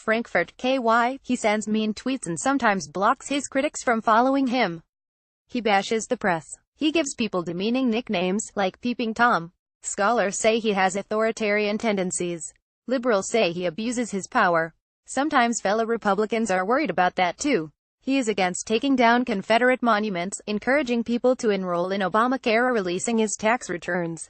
Frankfort, KY. He sends mean tweets and sometimes blocks his critics from following him. He bashes the press. He gives people demeaning nicknames, like Peeping Tom. Scholars say he has authoritarian tendencies. Liberals say he abuses his power. Sometimes fellow Republicans are worried about that too. He is against taking down Confederate monuments, encouraging people to enroll in Obamacare or releasing his tax returns.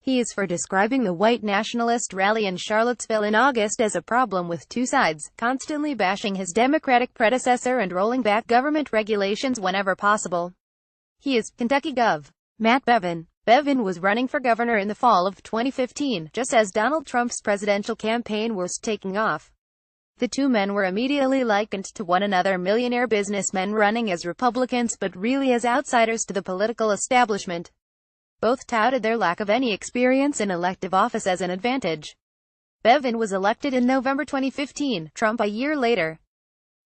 He is for describing the white nationalist rally in Charlottesville in August as a problem with two sides, constantly bashing his Democratic predecessor and rolling back government regulations whenever possible. He is Kentucky Gov. Matt Bevin. Bevin was running for governor in the fall of 2015, just as Donald Trump's presidential campaign was taking off. The two men were immediately likened to one another, millionaire businessmen running as Republicans but really as outsiders to the political establishment. Both touted their lack of any experience in elective office as an advantage. Bevin was elected in November 2015, Trump a year later.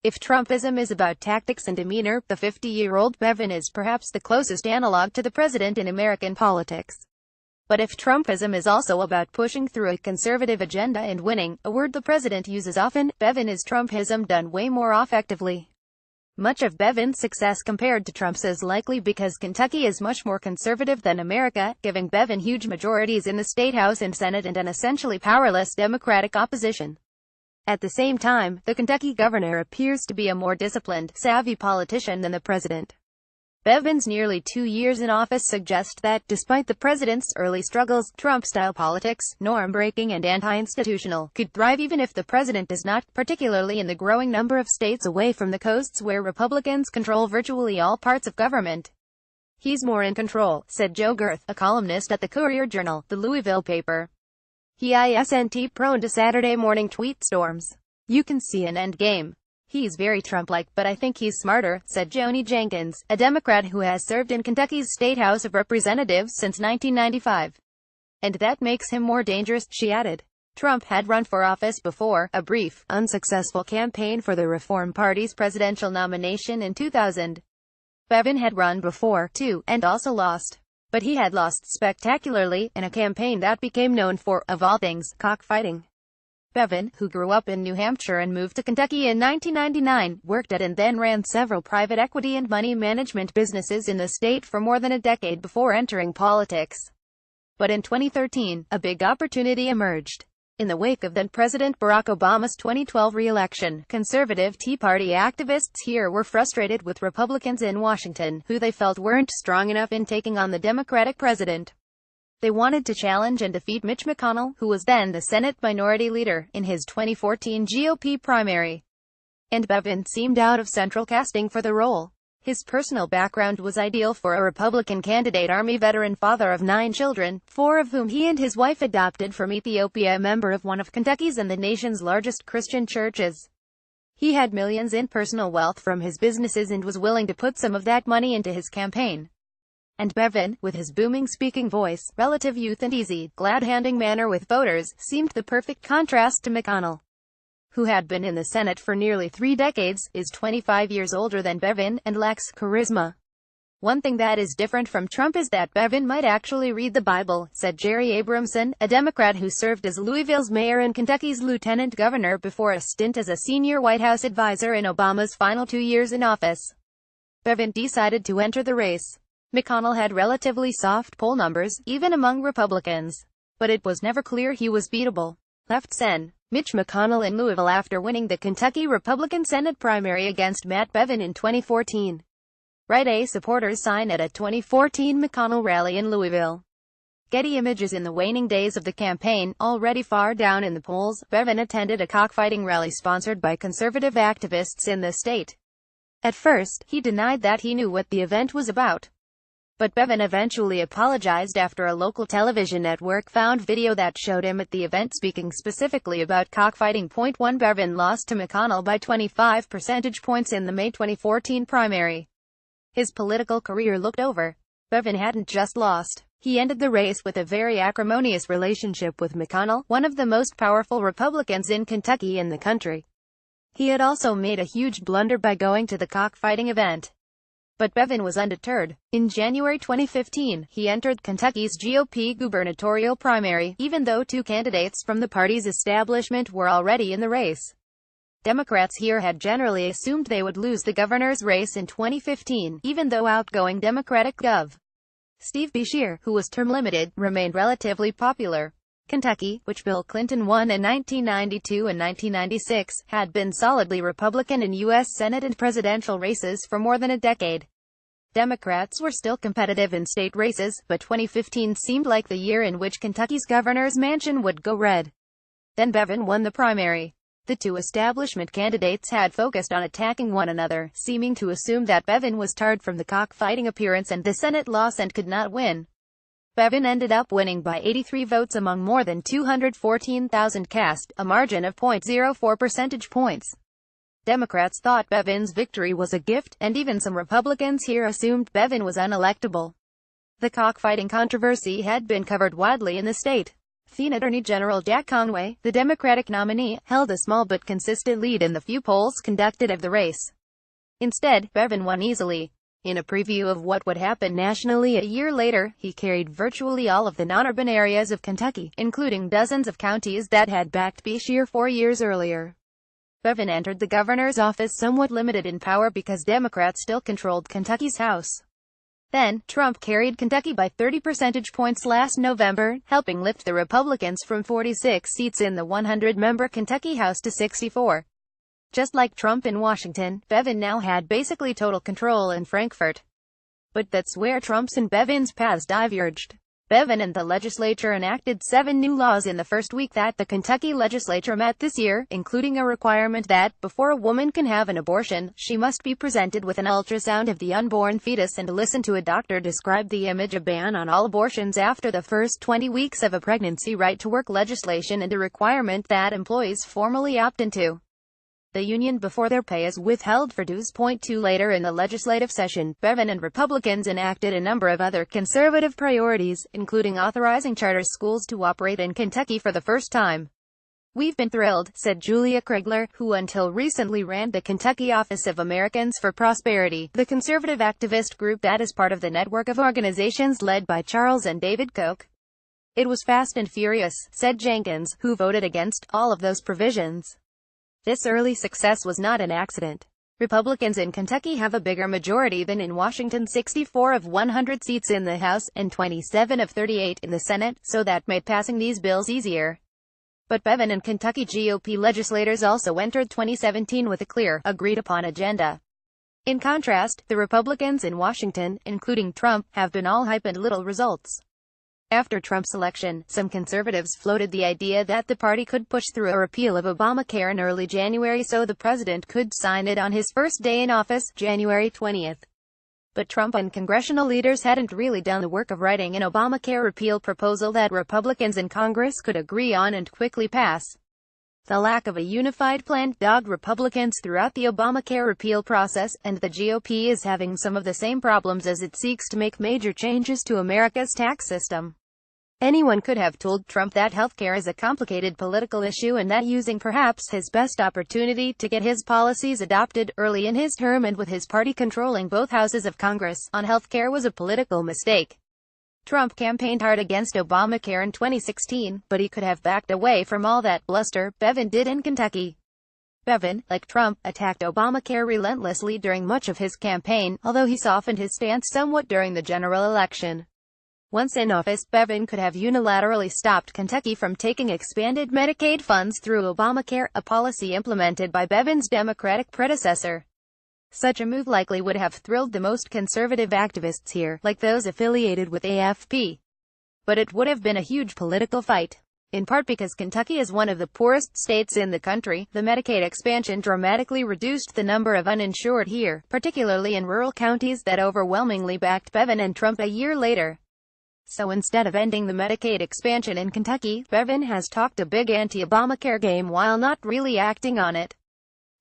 If Trumpism is about tactics and demeanor, the 50-year-old Bevin is perhaps the closest analog to the president in American politics. But if Trumpism is also about pushing through a conservative agenda and winning, a word the president uses often, Bevin is Trumpism done way more effectively. Much of Bevin's success compared to Trump's is likely because Kentucky is much more conservative than America, giving Bevin huge majorities in the state house and Senate and an essentially powerless Democratic opposition. At the same time, the Kentucky governor appears to be a more disciplined, savvy politician than the president. Bevin's nearly 2 years in office suggest that, despite the president's early struggles, Trump-style politics, norm-breaking and anti-institutional, could thrive even if the president does not, particularly in the growing number of states away from the coasts where Republicans control virtually all parts of government. He's more in control, said Joe Girth, a columnist at the Courier-Journal, the Louisville paper. He isn't prone to Saturday morning tweet storms. You can see an end game. He's very Trump-like, but I think he's smarter, said Joni Jenkins, a Democrat who has served in Kentucky's State House of Representatives since 1995. And that makes him more dangerous, she added. Trump had run for office before, a brief, unsuccessful campaign for the Reform Party's presidential nomination in 2000. Bevin had run before, too, and also lost. But he had lost spectacularly, in a campaign that became known for, of all things, cockfighting. Bevin, who grew up in New Hampshire and moved to Kentucky in 1999, worked at and then ran several private equity and money management businesses in the state for more than a decade before entering politics. But in 2013, a big opportunity emerged. In the wake of then-President Barack Obama's 2012 re-election, conservative Tea Party activists here were frustrated with Republicans in Washington, who they felt weren't strong enough in taking on the Democratic president. They wanted to challenge and defeat Mitch McConnell, who was then the Senate Minority Leader, in his 2014 GOP primary. And Bevin seemed out of central casting for the role. His personal background was ideal for a Republican candidate, Army veteran, father of 9 children, 4 of whom he and his wife adopted from Ethiopia, a member of one of Kentucky's and the nation's largest Christian churches. He had millions in personal wealth from his businesses and was willing to put some of that money into his campaign. And Bevin, with his booming speaking voice, relative youth and easy, glad-handing manner with voters, seemed the perfect contrast to McConnell, who had been in the Senate for nearly 3 decades, is 25 years older than Bevin, and lacks charisma. One thing that is different from Trump is that Bevin might actually read the Bible, said Jerry Abramson, a Democrat who served as Louisville's mayor and Kentucky's lieutenant governor before a stint as a senior White House advisor in Obama's final 2 years in office. Bevin decided to enter the race. McConnell had relatively soft poll numbers, even among Republicans. But it was never clear he was beatable. Left Sen. Mitch McConnell in Louisville after winning the Kentucky Republican Senate primary against Matt Bevin in 2014. Right A supporters sign at a 2014 McConnell rally in Louisville. Getty Images. In the waning days of the campaign, already far down in the polls, Bevin attended a cockfighting rally sponsored by conservative activists in the state. At first, he denied that he knew what the event was about. But Bevin eventually apologized after a local television network found video that showed him at the event speaking specifically about cockfighting. 1 Bevin lost to McConnell by 25 percentage points in the May 2014 primary. His political career looked over. Bevin hadn't just lost. He ended the race with a very acrimonious relationship with McConnell, one of the most powerful Republicans in Kentucky and the country. He had also made a huge blunder by going to the cockfighting event. But Bevin was undeterred. In January 2015, he entered Kentucky's GOP gubernatorial primary, even though 2 candidates from the party's establishment were already in the race. Democrats here had generally assumed they would lose the governor's race in 2015, even though outgoing Democratic Gov. Steve Beshear, who was term-limited, remained relatively popular. Kentucky, which Bill Clinton won in 1992 and 1996, had been solidly Republican in U.S. Senate and presidential races for more than a decade. Democrats were still competitive in state races, but 2015 seemed like the year in which Kentucky's governor's mansion would go red. Then Bevin won the primary. The two establishment candidates had focused on attacking one another, seeming to assume that Bevin was tarred from the cockfighting appearance and the Senate loss and could not win. Bevin ended up winning by 83 votes among more than 214,000 cast, a margin of 0.04 percentage points. Democrats thought Bevin's victory was a gift, and even some Republicans here assumed Bevin was unelectable. The cockfighting controversy had been covered widely in the state. Then Attorney General Jack Conway, the Democratic nominee, held a small but consistent lead in the few polls conducted of the race. Instead, Bevin won easily. In a preview of what would happen nationally a year later, he carried virtually all of the non-urban areas of Kentucky, including dozens of counties that had backed Beshear 4 years earlier. Bevin entered the governor's office somewhat limited in power because Democrats still controlled Kentucky's House. Then, Trump carried Kentucky by 30 percentage points last November, helping lift the Republicans from 46 seats in the 100-member Kentucky House to 64. Just like Trump in Washington, Bevin now had basically total control in Frankfort. But that's where Trump's and Bevin's paths diverged. Bevin and the legislature enacted 7 new laws in the first week that the Kentucky legislature met this year, including a requirement that, before a woman can have an abortion, she must be presented with an ultrasound of the unborn fetus and listen to a doctor describe the image, a ban on all abortions after the first 20 weeks of a pregnancy, right-to-work legislation, and a requirement that employees formally opt into the union before their pay is withheld for dues. 2 Later in the legislative session, Bevin and Republicans enacted a number of other conservative priorities, including authorizing charter schools to operate in Kentucky for the first time. "We've been thrilled," said Julia Kriegler, who until recently ran the Kentucky Office of Americans for Prosperity, the conservative activist group that is part of the network of organizations led by Charles and David Koch. "It was fast and furious," said Jenkins, who voted against all of those provisions. This early success was not an accident. Republicans in Kentucky have a bigger majority than in Washington, 64 of 100 seats in the House, and 27 of 38 in the Senate, so that made passing these bills easier. But Bevin and Kentucky GOP legislators also entered 2017 with a clear, agreed-upon agenda. In contrast, the Republicans in Washington, including Trump, have been all hype and little results. After Trump's election, some conservatives floated the idea that the party could push through a repeal of Obamacare in early January so the president could sign it on his first day in office, January 20. But Trump and congressional leaders hadn't really done the work of writing an Obamacare repeal proposal that Republicans in Congress could agree on and quickly pass. The lack of a unified plan dogged Republicans throughout the Obamacare repeal process, and the GOP is having some of the same problems as it seeks to make major changes to America's tax system. Anyone could have told Trump that healthcare is a complicated political issue and that using perhaps his best opportunity to get his policies adopted early in his term and with his party controlling both houses of Congress on healthcare was a political mistake. Trump campaigned hard against Obamacare in 2016, but he could have backed away from all that bluster. Bevin did in Kentucky. Bevin, like Trump, attacked Obamacare relentlessly during much of his campaign, although he softened his stance somewhat during the general election. Once in office, Bevin could have unilaterally stopped Kentucky from taking expanded Medicaid funds through Obamacare, a policy implemented by Bevin's Democratic predecessor. Such a move likely would have thrilled the most conservative activists here, like those affiliated with AFP. But it would have been a huge political fight. In part because Kentucky is one of the poorest states in the country, the Medicaid expansion dramatically reduced the number of uninsured here, particularly in rural counties that overwhelmingly backed Bevin and Trump a year later. So instead of ending the Medicaid expansion in Kentucky, Bevin has talked a big anti-Obamacare game while not really acting on it.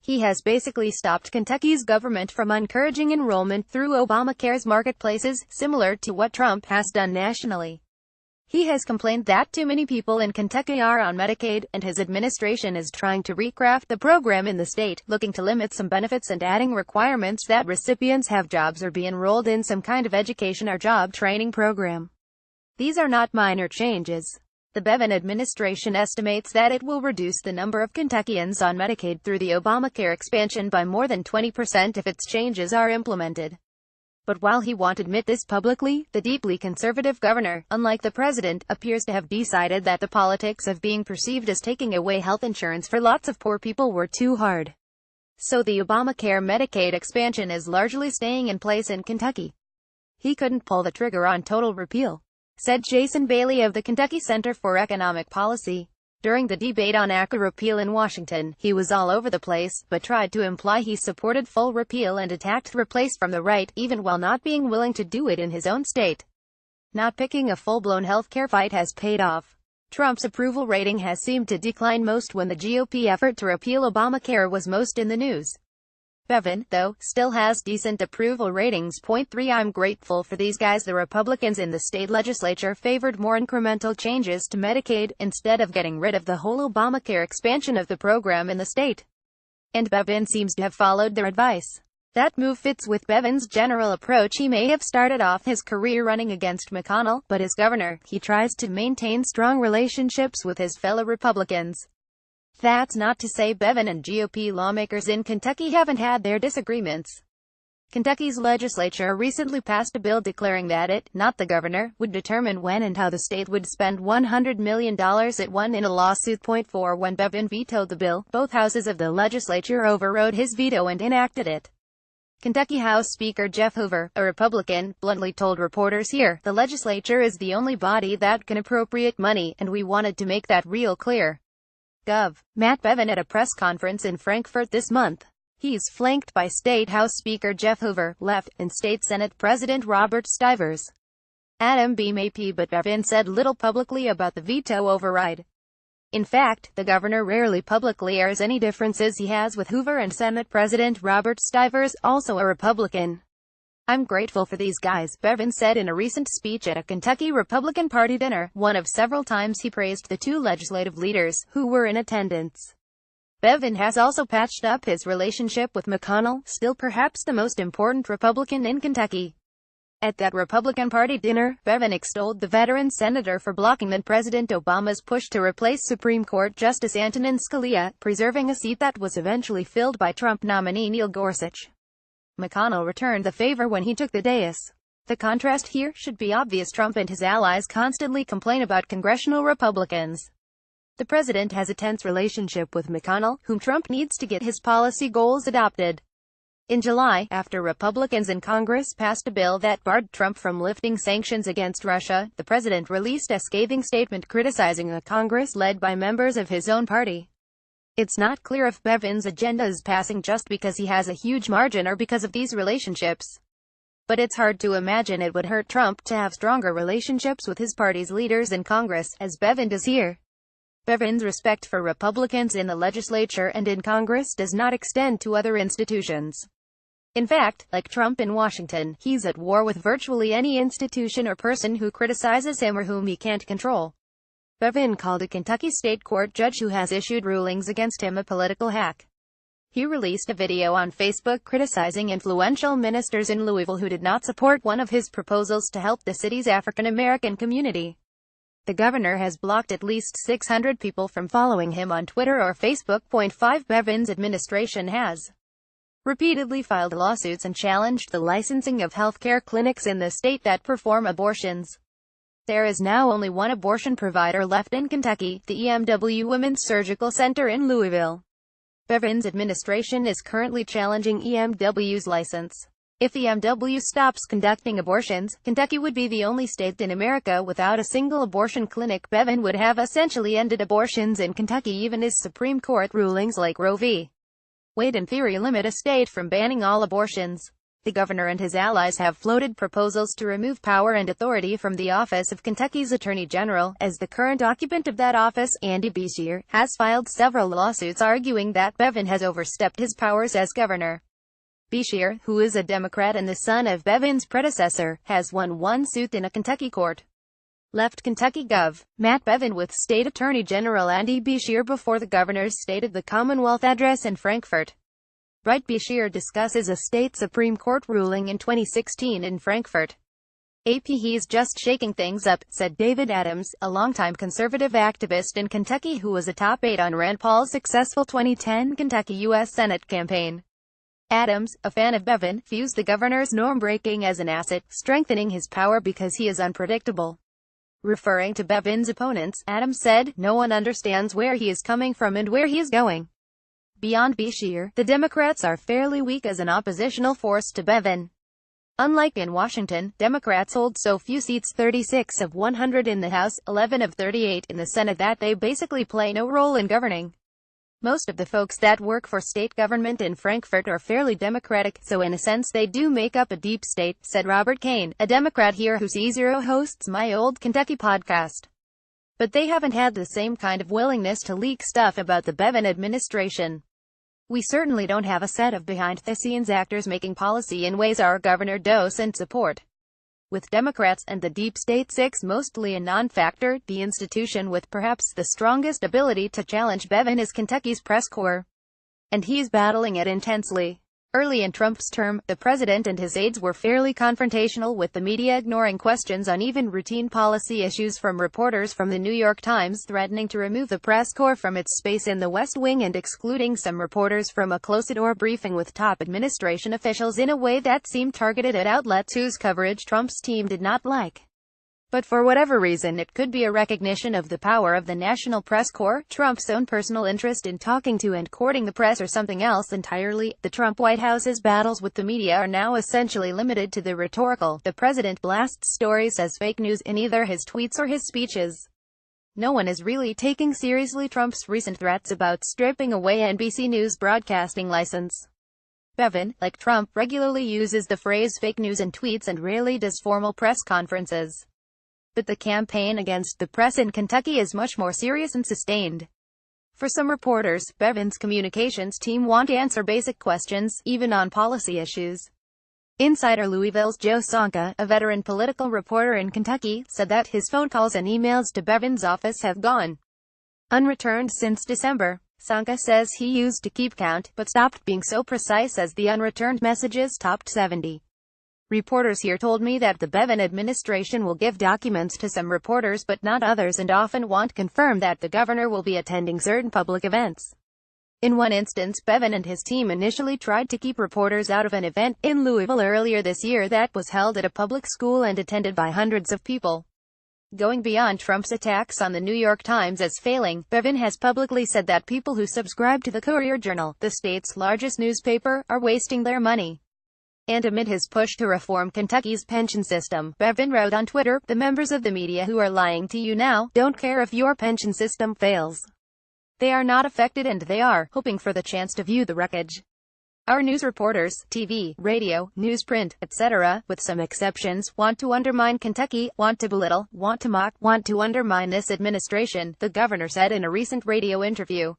He has basically stopped Kentucky's government from encouraging enrollment through Obamacare's marketplaces, similar to what Trump has done nationally. He has complained that too many people in Kentucky are on Medicaid, and his administration is trying to recraft the program in the state, looking to limit some benefits and adding requirements that recipients have jobs or be enrolled in some kind of education or job training program. These are not minor changes. The Bevin administration estimates that it will reduce the number of Kentuckians on Medicaid through the Obamacare expansion by more than 20% if its changes are implemented. But while he won't admit this publicly, the deeply conservative governor, unlike the president, appears to have decided that the politics of being perceived as taking away health insurance for lots of poor people were too hard. So the Obamacare Medicaid expansion is largely staying in place in Kentucky. He couldn't pull the trigger on total repeal, said Jason Bailey of the Kentucky Center for Economic Policy. During the debate on ACA repeal in Washington, he was all over the place, but tried to imply he supported full repeal and attacked replace from the right, even while not being willing to do it in his own state. Not picking a full-blown healthcare fight has paid off. Trump's approval rating has seemed to decline most when the GOP effort to repeal Obamacare was most in the news. Bevin, though, still has decent approval ratings. 3 I'm grateful for these guys. The Republicans in the state legislature favored more incremental changes to Medicaid, instead of getting rid of the whole Obamacare expansion of the program in the state. And Bevin seems to have followed their advice. That move fits with Bevin's general approach. He may have started off his career running against McConnell, but as governor, he tries to maintain strong relationships with his fellow Republicans. That's not to say Bevin and GOP lawmakers in Kentucky haven't had their disagreements. Kentucky's legislature recently passed a bill declaring that it, not the governor, would determine when and how the state would spend $100 million. It won in a lawsuit. 4 When Bevin vetoed the bill, both houses of the legislature overrode his veto and enacted it. Kentucky House Speaker Jeff Hoover, a Republican, bluntly told reporters here, "The legislature is the only body that can appropriate money, and we wanted to make that real clear." Gov. Matt Bevin at a press conference in Frankfort this month. He's flanked by State House Speaker Jeff Hoover, left, and State Senate President Robert Stivers. Adam B. Mapee, but Bevin said little publicly about the veto override. In fact, the governor rarely publicly airs any differences he has with Hoover and Senate President Robert Stivers, also a Republican. "I'm grateful for these guys," Bevin said in a recent speech at a Kentucky Republican Party dinner, one of several times he praised the two legislative leaders, who were in attendance. Bevin has also patched up his relationship with McConnell, still perhaps the most important Republican in Kentucky. At that Republican Party dinner, Bevin extolled the veteran senator for blocking then-President Obama's push to replace Supreme Court Justice Antonin Scalia, preserving a seat that was eventually filled by Trump nominee Neil Gorsuch. McConnell returned the favor when he took the dais. The contrast here should be obvious. Trump and his allies constantly complain about congressional Republicans. The president has a tense relationship with McConnell, whom Trump needs to get his policy goals adopted. In July, after Republicans in Congress passed a bill that barred Trump from lifting sanctions against Russia, the president released a scathing statement criticizing a Congress led by members of his own party. It's not clear if Bevin's agenda is passing just because he has a huge margin or because of these relationships. But it's hard to imagine it would hurt Trump to have stronger relationships with his party's leaders in Congress, as Bevin does here. Bevin's respect for Republicans in the legislature and in Congress does not extend to other institutions. In fact, like Trump in Washington, he's at war with virtually any institution or person who criticizes him or whom he can't control. Bevin called a Kentucky state court judge who has issued rulings against him a political hack. He released a video on Facebook criticizing influential ministers in Louisville who did not support one of his proposals to help the city's African American community. The governor has blocked at least 600 people from following him on Twitter or Facebook. 5 Bevin's administration has repeatedly filed lawsuits and challenged the licensing of healthcare clinics in the state that perform abortions. There is now only one abortion provider left in Kentucky, the EMW Women's Surgical Center in Louisville. Bevin's administration is currently challenging EMW's license. If EMW stops conducting abortions, Kentucky would be the only state in America without a single abortion clinic. Bevin would have essentially ended abortions in Kentucky. Even as Supreme Court rulings like Roe v. Wade in theory limit a state from banning all abortions. The governor and his allies have floated proposals to remove power and authority from the office of Kentucky's Attorney General, as the current occupant of that office, Andy Beshear, has filed several lawsuits arguing that Bevin has overstepped his powers as governor. Beshear, who is a Democrat and the son of Bevin's predecessor, has won one suit in a Kentucky court. Left Kentucky Gov. Matt Bevin with State Attorney General Andy Beshear before the governor's State of the Commonwealth address in Frankfort. Right. Beshear discusses a state Supreme Court ruling in 2016 in Frankfort. AP he's just shaking things up, said David Adams, a longtime conservative activist in Kentucky who was a top aide on Rand Paul's successful 2010 Kentucky U.S. Senate campaign. Adams, a fan of Bevin, views the governor's norm-breaking as an asset, strengthening his power because he is unpredictable. Referring to Bevin's opponents, Adams said, "No one understands where he is coming from and where he is going. Beyond Beshear, the Democrats are fairly weak as an oppositional force to Bevin. Unlike in Washington, Democrats hold so few seats, 36 of 100 in the House, 11 of 38 in the Senate, that they basically play no role in governing. Most of the folks that work for state government in Frankfort are fairly Democratic, so in a sense they do make up a deep state," said Robert Kane, a Democrat here who C0 hosts My Old Kentucky podcast. But they haven't had the same kind of willingness to leak stuff about the Bevin administration. "We certainly don't have a set of behind-the-scenes actors making policy in ways our governor doesn't support. With Democrats and the deep state six mostly a non-factor, the institution with perhaps the strongest ability to challenge Bevin is Kentucky's press corps. And he's battling it intensely." Early in Trump's term, the president and his aides were fairly confrontational with the media, ignoring questions on even routine policy issues from reporters from the New York Times, threatening to remove the press corps from its space in the West Wing and excluding some reporters from a closed-door briefing with top administration officials in a way that seemed targeted at outlets whose coverage Trump's team did not like. But for whatever reason, it could be a recognition of the power of the National Press Corps, Trump's own personal interest in talking to and courting the press, or something else entirely. The Trump White House's battles with the media are now essentially limited to the rhetorical. The president blasts stories as fake news in either his tweets or his speeches. No one is really taking seriously Trump's recent threats about stripping away NBC News' broadcasting license. Bevin, like Trump, regularly uses the phrase fake news in tweets and rarely does formal press conferences. But the campaign against the press in Kentucky is much more serious and sustained. For some reporters, Bevin's communications team won't answer basic questions, even on policy issues. Insider Louisville's Joe Sonka, a veteran political reporter in Kentucky, said that his phone calls and emails to Bevin's office have gone unreturned since December. Sonka says he used to keep count, but stopped being so precise as the unreturned messages topped 70. "Reporters here told me that the Bevin administration will give documents to some reporters but not others, and often won't confirm that the governor will be attending certain public events." In one instance, Bevin and his team initially tried to keep reporters out of an event in Louisville earlier this year that was held at a public school and attended by hundreds of people. Going beyond Trump's attacks on the New York Times as failing, Bevin has publicly said that people who subscribe to the Courier-Journal, the state's largest newspaper, are wasting their money. And amid his push to reform Kentucky's pension system, Bevin wrote on Twitter, "The members of the media who are lying to you now don't care if your pension system fails. They are not affected, and they are hoping for the chance to view the wreckage. Our news reporters, TV, radio, newsprint, etc., with some exceptions, want to undermine Kentucky, want to belittle, want to mock, want to undermine this administration," the governor said in a recent radio interview.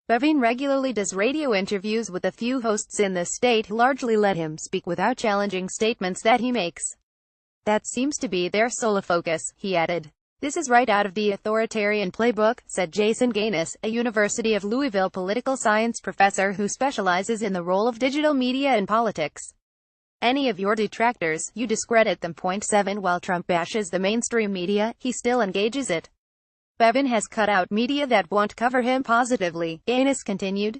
Bevin regularly does radio interviews with a few hosts in the state who largely let him speak without challenging statements that he makes. "That seems to be their sole focus," he added. "This is right out of the authoritarian playbook," said Jason Gaines, a University of Louisville political science professor who specializes in the role of digital media in politics. "Any of your detractors, you discredit them." 7 While Trump bashes the mainstream media, he still engages it. Bevin has cut out media that won't cover him positively, Gaines continued.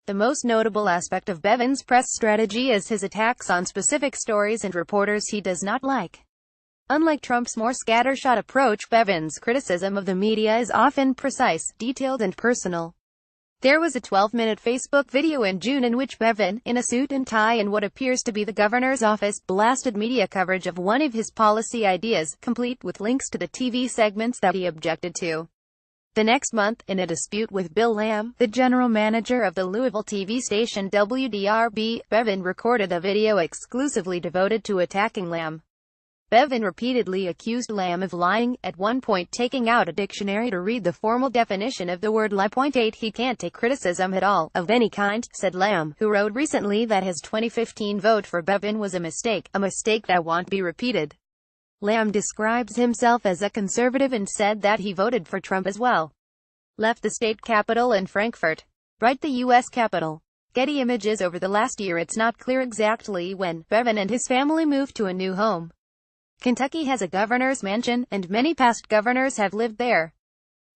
The most notable aspect of Bevin's press strategy is his attacks on specific stories and reporters he does not like. Unlike Trump's more scattershot approach, Bevin's criticism of the media is often precise, detailed and personal. There was a 12-minute Facebook video in June in which Bevin, in a suit and tie in what appears to be the governor's office, blasted media coverage of one of his policy ideas, complete with links to the TV segments that he objected to. The next month, in a dispute with Bill Lamb, the general manager of the Louisville TV station WDRB, Bevin recorded a video exclusively devoted to attacking Lamb. Bevin repeatedly accused Lamb of lying, at one point taking out a dictionary to read the formal definition of the word lie. 8 He can't take criticism at all, of any kind, said Lamb, who wrote recently that his 2015 vote for Bevin was a mistake that won't be repeated. Lamb describes himself as a conservative and said that he voted for Trump as well. Left the state capital in Frankfort. Right, the U.S. capital. Getty Images. Over the last year it's not clear exactly when Bevin and his family moved to a new home. Kentucky has a governor's mansion, and many past governors have lived there.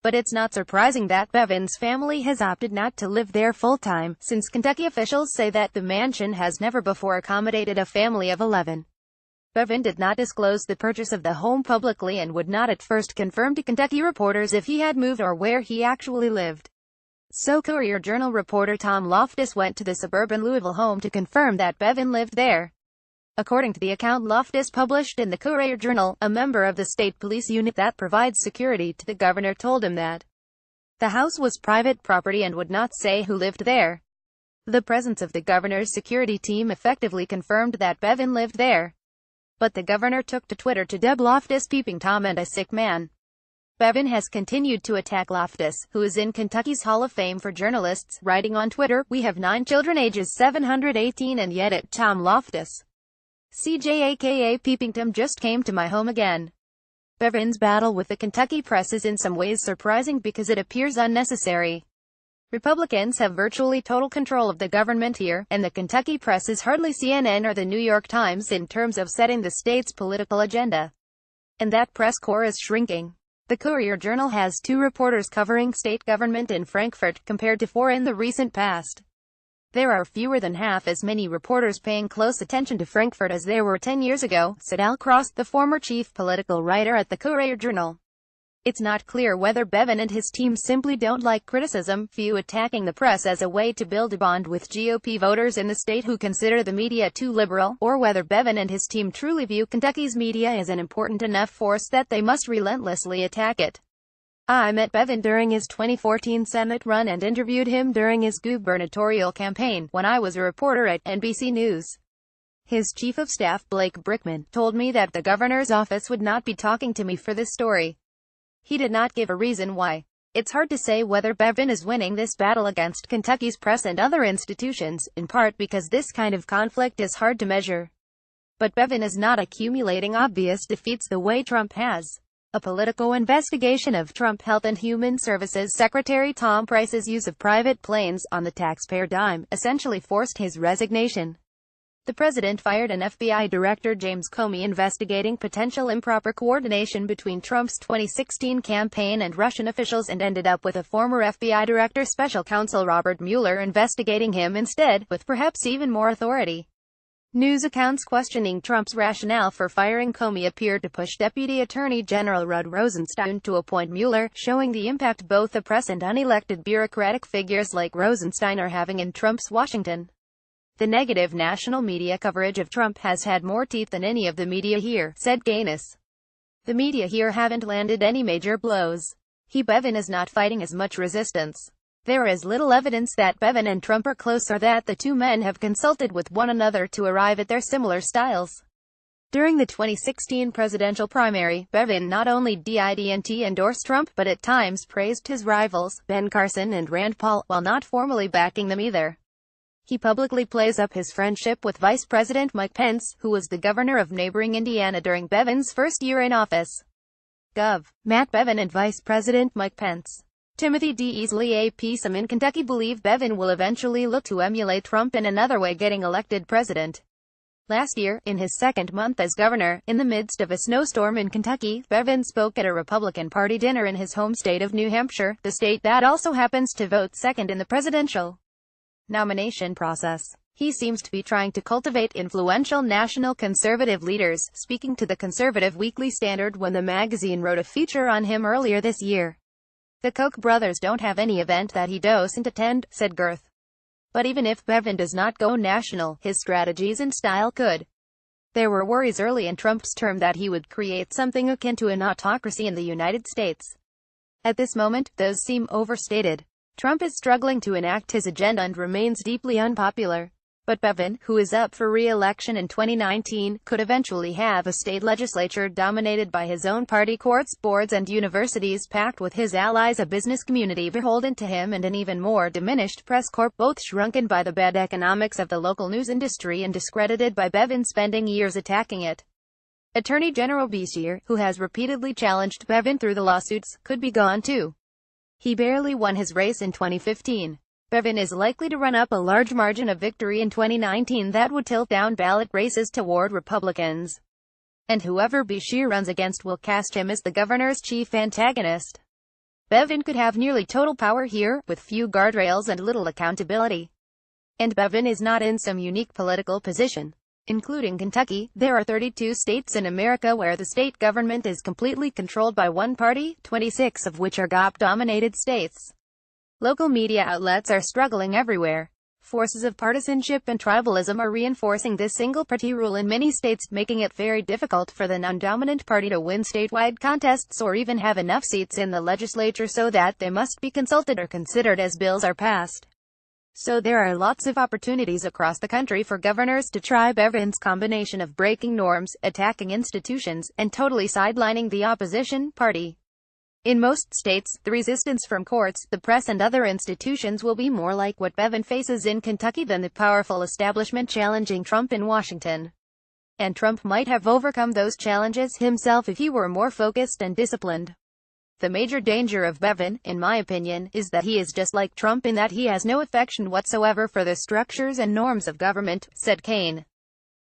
But it's not surprising that Bevin's family has opted not to live there full-time, since Kentucky officials say that the mansion has never before accommodated a family of 11. Bevin did not disclose the purchase of the home publicly and would not at first confirm to Kentucky reporters if he had moved or where he actually lived. So Courier-Journal reporter Tom Loftus went to the suburban Louisville home to confirm that Bevin lived there. According to the account Loftus published in the Courier-Journal, a member of the state police unit that provides security to the governor told him that the house was private property and would not say who lived there. The presence of the governor's security team effectively confirmed that Bevin lived there. But the governor took to Twitter to dub Loftus Peeping Tom and a sick man. Bevin has continued to attack Loftus, who is in Kentucky's Hall of Fame for journalists, writing on Twitter, "We have 9 children ages 718 and yet at Tom Loftus. CJ aka Peeping Tom just came to my home again." Bevin's battle with the Kentucky press is in some ways surprising because it appears unnecessary. Republicans have virtually total control of the government here, and the Kentucky press is hardly CNN or the New York Times in terms of setting the state's political agenda. And that press corps is shrinking. The Courier-Journal has 2 reporters covering state government in Frankfort, compared to 4 in the recent past. There are fewer than half as many reporters paying close attention to Frankfort as there were 10 years ago, said Al Cross, the former chief political writer at the Courier-Journal. It's not clear whether Bevin and his team simply don't like criticism, view attacking the press as a way to build a bond with GOP voters in the state who consider the media too liberal, or whether Bevin and his team truly view Kentucky's media as an important enough force that they must relentlessly attack it. I met Bevin during his 2014 Senate run and interviewed him during his gubernatorial campaign, when I was a reporter at NBC News. His chief of staff, Blake Brickman, told me that the governor's office would not be talking to me for this story. He did not give a reason why. It's hard to say whether Bevin is winning this battle against Kentucky's press and other institutions, in part because this kind of conflict is hard to measure. But Bevin is not accumulating obvious defeats the way Trump has. A Politico investigation of Trump Health and Human Services Secretary Tom Price's use of private planes, on the taxpayer dime, essentially forced his resignation. The president fired an FBI director, James Comey, investigating potential improper coordination between Trump's 2016 campaign and Russian officials, and ended up with a former FBI director, special counsel Robert Mueller, investigating him instead, with perhaps even more authority. News accounts questioning Trump's rationale for firing Comey appeared to push Deputy Attorney General Rod Rosenstein to appoint Mueller, showing the impact both the press and unelected bureaucratic figures like Rosenstein are having in Trump's Washington. The negative national media coverage of Trump has had more teeth than any of the media here, said Gaines. The media here haven't landed any major blows. Bevin is not fighting as much resistance. There is little evidence that Bevin and Trump are close or that the two men have consulted with one another to arrive at their similar styles. During the 2016 presidential primary, Bevin not only didn't endorse Trump but at times praised his rivals, Ben Carson and Rand Paul, while not formally backing them either. He publicly plays up his friendship with Vice President Mike Pence, who was the governor of neighboring Indiana during Bevin's first year in office. Gov. Matt Bevin and Vice President Mike Pence. Timothy D. Easley AP. Some in Kentucky believe Bevin will eventually look to emulate Trump in another way, getting elected president. Last year, in his second month as governor, in the midst of a snowstorm in Kentucky, Bevin spoke at a Republican Party dinner in his home state of New Hampshire, the state that also happens to vote second in the presidential nomination process. He seems to be trying to cultivate influential national conservative leaders, speaking to the Conservative Weekly Standard when the magazine wrote a feature on him earlier this year. The Koch brothers don't have any event that he doesn't attend, said Girth. But even if Bevin does not go national, his strategies and style could. There were worries early in Trump's term that he would create something akin to an autocracy in the United States. At this moment, those seem overstated. Trump is struggling to enact his agenda and remains deeply unpopular. But Bevin, who is up for re-election in 2019, could eventually have a state legislature dominated by his own party, courts, boards and universities packed with his allies, a business community beholden to him, and an even more diminished press corps, both shrunken by the bad economics of the local news industry and discredited by Bevin spending years attacking it. Attorney General Beshear, who has repeatedly challenged Bevin through the lawsuits, could be gone too. He barely won his race in 2015. Bevin is likely to run up a large margin of victory in 2019 that would tilt down ballot races toward Republicans. and whoever Beshear runs against will cast him as the governor's chief antagonist. Bevin could have nearly total power here, with few guardrails and little accountability. And Bevin is not in some unique political position. Including Kentucky, there are 32 states in America where the state government is completely controlled by one party, 26 of which are GOP-dominated states. Local media outlets are struggling everywhere. Forces of partisanship and tribalism are reinforcing this single-party rule in many states, making it very difficult for the non-dominant party to win statewide contests or even have enough seats in the legislature so that they must be consulted or considered as bills are passed. So there are lots of opportunities across the country for governors to try Bevin's combination of breaking norms, attacking institutions, and totally sidelining the opposition party. In most states, the resistance from courts, the press and other institutions will be more like what Bevin faces in Kentucky than the powerful establishment challenging Trump in Washington. And Trump might have overcome those challenges himself if he were more focused and disciplined. The major danger of Bevin, in my opinion, is that he is just like Trump in that he has no affection whatsoever for the structures and norms of government, said Kaine.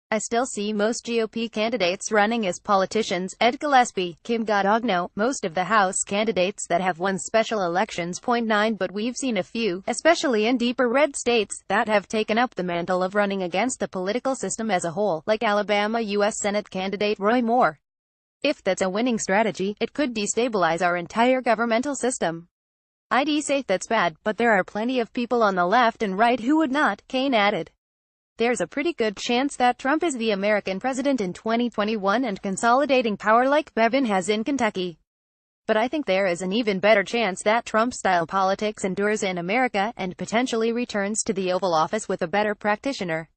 I still see most GOP candidates running as politicians, Ed Gillespie, Kim Godogno, most of the House candidates that have won special elections. 9 But we've seen a few, especially in deeper red states, that have taken up the mantle of running against the political system as a whole, like Alabama U.S. Senate candidate Roy Moore. If that's a winning strategy, it could destabilize our entire governmental system. I'd say that's bad, but there are plenty of people on the left and right who would not, Kaine added. There's a pretty good chance that Trump is the American president in 2021 and consolidating power like Bevin has in Kentucky. But I think there is an even better chance that Trump-style politics endures in America and potentially returns to the Oval Office with a better practitioner.